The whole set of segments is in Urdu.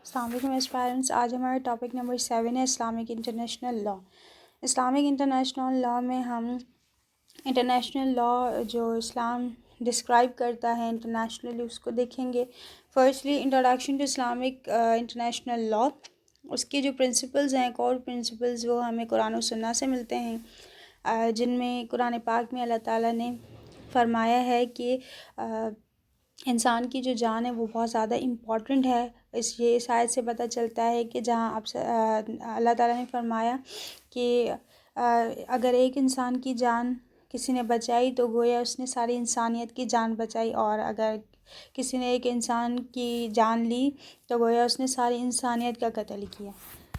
السلام علیکم اسپائرنٹس. آج ہمارا ٹاپک نمبر 7 ہے Islamic international law. Islamic international law میں ہم انٹرنیشنل لاء جو اسلام ڈسکرائب کرتا ہے انٹرنیشنلی اس کو دیکھیں گے. Firstly introduction to Islamic international law. اس کے جو پرنسپلز ہیں کور پرنسپلز وہ ہمیں قرآن و سنہ سے ملتے ہیں، جن میں قرآن پاک میں اللہ تعالیٰ نے فرمایا ہے کہ انسان کی جو جان ہے وہ بہت زیادہ امپورٹنٹ ہے. اس آیت سے پتہ چلتا ہے کہ جہاں اللہ تعالیٰ نے فرمایا کہ اگر ایک انسان کی جان کسی نے بچائی تو گویا اس نے ساری انسانیت کی جان بچائی، اور اگر کسی نے ایک انسان کی جان لی تو گویا اس نے ساری انسانیت کا قتل کیا.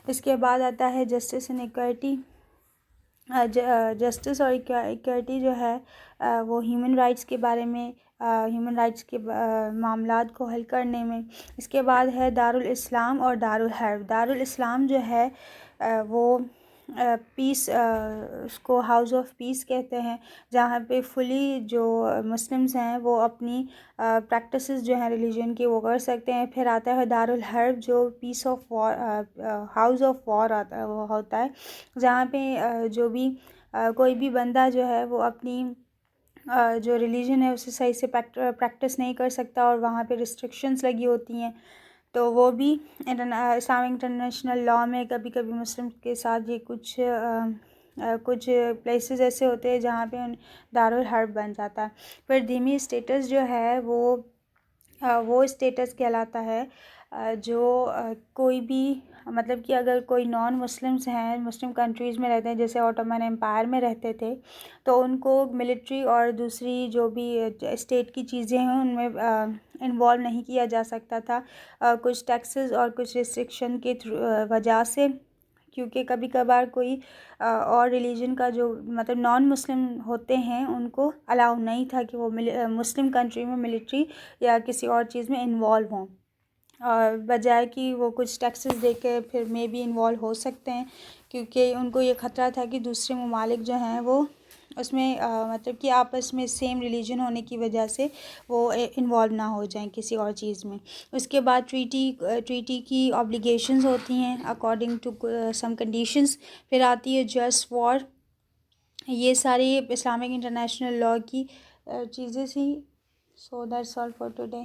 اس کے بعد آتا ہے جسٹس اینڈ ایکویٹی. جسٹس اور ایکویٹی جو ہے وہ ہیومن رائٹس کے بارے میں، ہیومن رائٹس کے معاملات کو حل کرنے میں. اس کے بعد ہے دارالاسلام اور دارالحرب. دارالاسلام جو ہے وہ پیس، اس کو ہاؤس آف پیس کہتے ہیں، جہاں پہ فلی جو مسلمز ہیں وہ اپنی پریکٹسز جو ہیں ریلیجن کی وہ کر سکتے ہیں. پھر آتا ہے دارالحرب جو piece of war, house of war وہ ہوتا ہے، جہاں پہ جو بھی کوئی بھی بندہ جو ہے وہ اپنی جو ریلیجن ہے اسے صحیح سے پریکٹس نہیں کر سکتا اور وہاں پہ ریسٹرکشنز لگی ہوتی ہیں. تو وہ بھی اسلامک انٹرنیشنل لاء میں کبھی کبھی مسلم کے ساتھ یہ کچھ پلیسز ایسے ہوتے ہیں جہاں پہ دارالحرب بن جاتا ہے. پھر دھیمی اسٹیٹس جو ہے وہ اسٹیٹس کہلاتا ہے جو کوئی بھی، مطلب کہ اگر کوئی نان مسلمز ہیں، مسلم کنٹریز میں رہتے ہیں جیسے اوٹومن امپائر میں رہتے تھے، تو ان کو ملٹری اور دوسری جو بھی اسٹیٹ کی چیزیں ہیں ان میں انوالو نہیں کیا جا سکتا تھا کچھ ٹیکسز اور کچھ ریسٹرکشن کی وجہ سے، کیونکہ کبھی کبھار کوئی اور ریلیجن کا جو مطلب نان مسلم ہوتے ہیں ان کو الاؤ نہیں تھا کہ وہ مسلم کنٹری میں ملٹری یا کسی اور چیز میں انوالو ہوں، اور بجائے کہ وہ کچھ ٹیکسز دے کے پھر میں بھی انوالو ہو سکتے ہیں، کیونکہ ان کو یہ خطرہ تھا کہ دوسرے ممالک جو ہیں وہ اس میں مطلب کہ آپس میں سیم ریلیجن ہونے کی وجہ سے وہ انوالو نہ ہو جائیں کسی اور چیز میں. اس کے بعد ٹریٹی کی آبلیگیشنز ہوتی ہیں اکارڈنگ ٹو سم کنڈیشنز. پھر آتی ہے جسٹ وار. یہ ساری اسلامک انٹرنیشنل لاء کی چیزیں تھیں. So that's all for today.